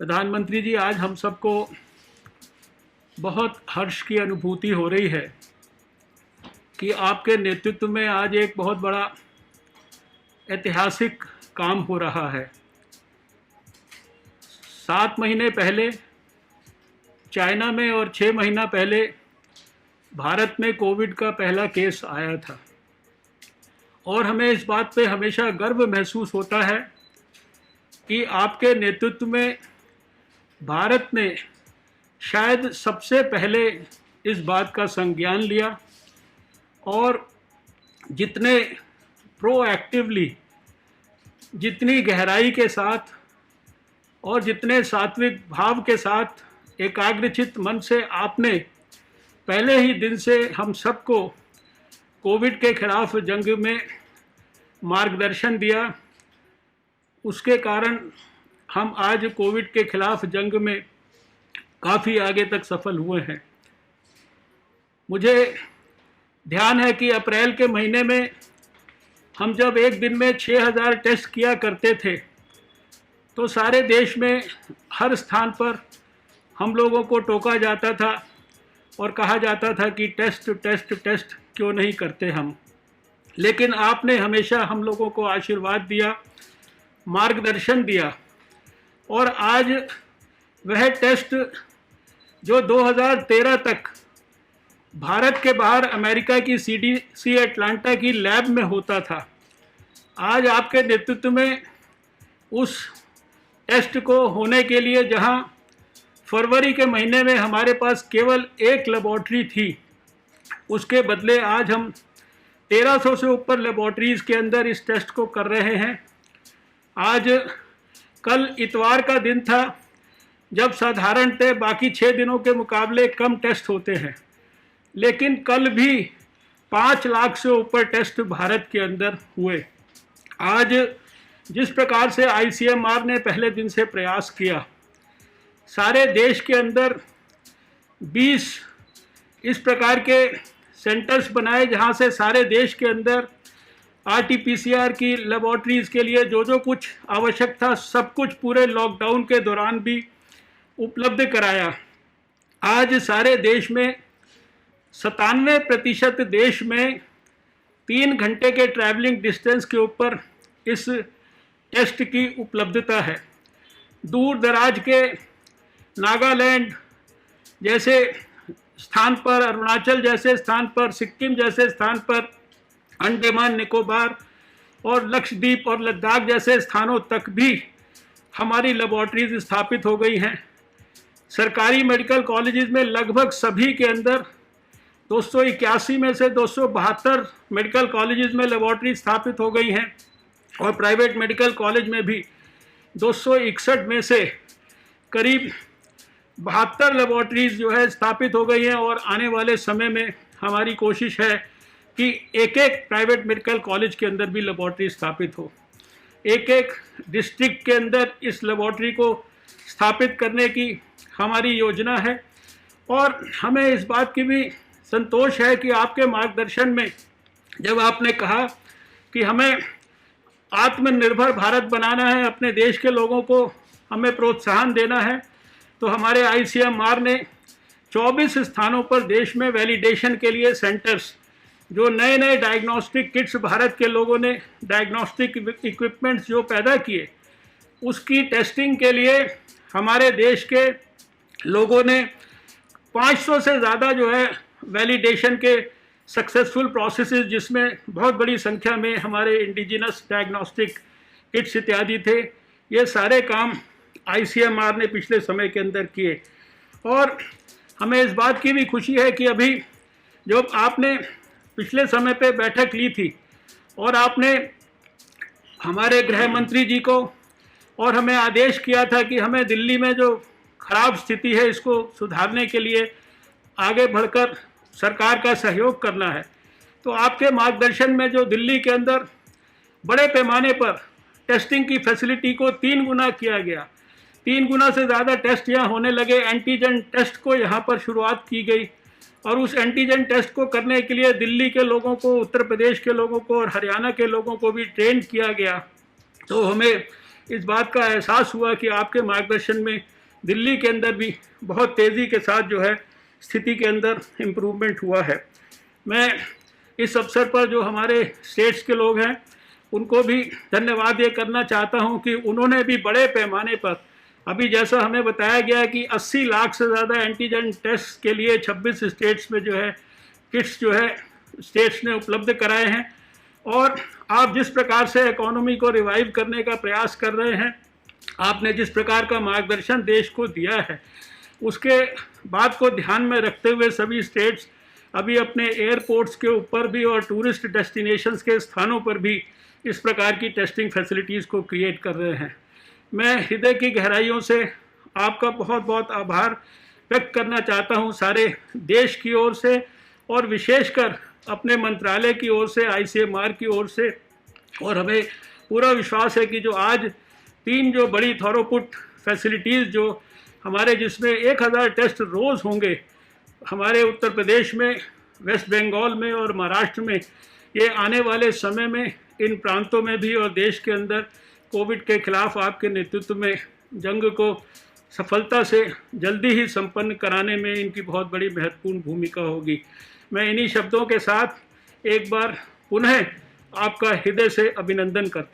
प्रधानमंत्री जी, आज हम सबको बहुत हर्ष की अनुभूति हो रही है कि आपके नेतृत्व में आज एक बहुत बड़ा ऐतिहासिक काम हो रहा है। 7 महीने पहले चाइना में और 6 महीना पहले भारत में कोविड का पहला केस आया था और हमें इस बात पे हमेशा गर्व महसूस होता है कि आपके नेतृत्व में भारत ने शायद सबसे पहले इस बात का संज्ञान लिया और जितने प्रोएक्टिवली, जितनी गहराई के साथ और जितने सात्विक भाव के साथ एकाग्रचित्त मन से आपने पहले ही दिन से हम सबको कोविड के खिलाफ जंग में मार्गदर्शन दिया, उसके कारण हम आज कोविड के खिलाफ जंग में काफ़ी आगे तक सफल हुए हैं। मुझे ध्यान है कि अप्रैल के महीने में हम जब एक दिन में 6000 टेस्ट किया करते थे तो सारे देश में हर स्थान पर हम लोगों को टोका जाता था और कहा जाता था कि टेस्ट टेस्ट टेस्ट क्यों नहीं करते हम। लेकिन आपने हमेशा हम लोगों को आशीर्वाद दिया, मार्गदर्शन दिया और आज वह टेस्ट जो 2013 तक भारत के बाहर अमेरिका की CDC अटलांटा की लैब में होता था, आज आपके नेतृत्व में उस टेस्ट को होने के लिए जहां फरवरी के महीने में हमारे पास केवल एक लेबॉर्ट्री थी, उसके बदले आज हम 1300 से ऊपर लेबॉर्ट्रीज़ के अंदर इस टेस्ट को कर रहे हैं। आज कल इतवार का दिन था जब साधारणतः बाकी 6 दिनों के मुकाबले कम टेस्ट होते हैं, लेकिन कल भी 5 लाख से ऊपर टेस्ट भारत के अंदर हुए। आज जिस प्रकार से ICMR ने पहले दिन से प्रयास किया, सारे देश के अंदर 20 इस प्रकार के सेंटर्स बनाए जहां से सारे देश के अंदर RT-PCR की लेबॉर्ट्रीज़ के लिए जो जो कुछ आवश्यक था सब कुछ पूरे लॉकडाउन के दौरान भी उपलब्ध कराया। आज सारे देश में 97% देश में 3 घंटे के ट्रैवलिंग डिस्टेंस के ऊपर इस टेस्ट की उपलब्धता है। दूर दराज के नागालैंड जैसे स्थान पर, अरुणाचल जैसे स्थान पर, सिक्किम जैसे स्थान पर, अंडमान निकोबार और लक्षद्वीप और लद्दाख जैसे स्थानों तक भी हमारी लेबॉर्ट्रीज स्थापित हो गई हैं। सरकारी मेडिकल कॉलेजेस में लगभग सभी के अंदर 281 में से 272 मेडिकल कॉलेजेस में लेबॉर्ट्री स्थापित हो गई हैं और प्राइवेट मेडिकल कॉलेज में भी 261 में से करीब 72 लेबॉर्ट्रीज जो है स्थापित हो गई हैं और आने वाले समय में हमारी कोशिश है कि एक एक प्राइवेट मेडिकल कॉलेज के अंदर भी लेबॉर्ट्री स्थापित हो। एक एक डिस्ट्रिक्ट के अंदर इस लेबॉर्ट्री को स्थापित करने की हमारी योजना है और हमें इस बात की भी संतोष है कि आपके मार्गदर्शन में जब आपने कहा कि हमें आत्मनिर्भर भारत बनाना है, अपने देश के लोगों को हमें प्रोत्साहन देना है, तो हमारे ICMR ने 24 स्थानों पर देश में वैलिडेशन के लिए सेंटर्स, जो नए नए डायग्नोस्टिक किट्स भारत के लोगों ने, डायग्नोस्टिक इक्विपमेंट्स जो पैदा किए, उसकी टेस्टिंग के लिए हमारे देश के लोगों ने 500 से ज़्यादा जो है वैलिडेशन के सक्सेसफुल प्रोसेसेस, जिसमें बहुत बड़ी संख्या में हमारे इंडिजिनस डायग्नोस्टिक किट्स इत्यादि थे, ये सारे काम ICMR ने पिछले समय के अंदर किए। और हमें इस बात की भी खुशी है कि अभी जब आपने पिछले समय पे बैठक ली थी और आपने हमारे गृह मंत्री जी को और हमें आदेश किया था कि हमें दिल्ली में जो खराब स्थिति है इसको सुधारने के लिए आगे बढ़कर सरकार का सहयोग करना है, तो आपके मार्गदर्शन में जो दिल्ली के अंदर बड़े पैमाने पर टेस्टिंग की फैसिलिटी को 3 गुना किया गया, 3 गुना से ज़्यादा टेस्ट यहाँ होने लगे। एंटीजन टेस्ट को यहाँ पर शुरुआत की गई और उस एंटीजन टेस्ट को करने के लिए दिल्ली के लोगों को, उत्तर प्रदेश के लोगों को और हरियाणा के लोगों को भी ट्रेन किया गया। तो हमें इस बात का एहसास हुआ कि आपके मार्गदर्शन में दिल्ली के अंदर भी बहुत तेज़ी के साथ जो है स्थिति के अंदर इम्प्रूवमेंट हुआ है। मैं इस अवसर पर जो हमारे स्टेट्स के लोग हैं उनको भी धन्यवाद ये करना चाहता हूं कि उन्होंने भी बड़े पैमाने पर, अभी जैसा हमें बताया गया है कि 80 लाख से ज़्यादा एंटीजन टेस्ट के लिए 26 स्टेट्स में जो है किट्स जो है स्टेट्स ने उपलब्ध कराए हैं। और आप जिस प्रकार से इकोनॉमी को रिवाइव करने का प्रयास कर रहे हैं, आपने जिस प्रकार का मार्गदर्शन देश को दिया है, उसके बात को ध्यान में रखते हुए सभी स्टेट्स अभी अपने एयरपोर्ट्स के ऊपर भी और टूरिस्ट डेस्टिनेशंस के स्थानों पर भी इस प्रकार की टेस्टिंग फैसिलिटीज़ को क्रिएट कर रहे हैं। मैं हृदय की गहराइयों से आपका बहुत बहुत आभार व्यक्त करना चाहता हूं, सारे देश की ओर से और विशेषकर अपने मंत्रालय की ओर से, ICMR की ओर से। और हमें पूरा विश्वास है कि जो आज 3 जो बड़ी थॉरोपुट फैसिलिटीज़ जो हमारे, जिसमें 1000 टेस्ट रोज़ होंगे हमारे उत्तर प्रदेश में, वेस्ट बंगाल में और महाराष्ट्र में, ये आने वाले समय में इन प्रांतों में भी और देश के अंदर कोविड के खिलाफ आपके नेतृत्व में जंग को सफलता से जल्दी ही संपन्न कराने में इनकी बहुत बड़ी महत्वपूर्ण भूमिका होगी। मैं इन्हीं शब्दों के साथ एक बार पुनः आपका हृदय से अभिनंदन करता हूँ।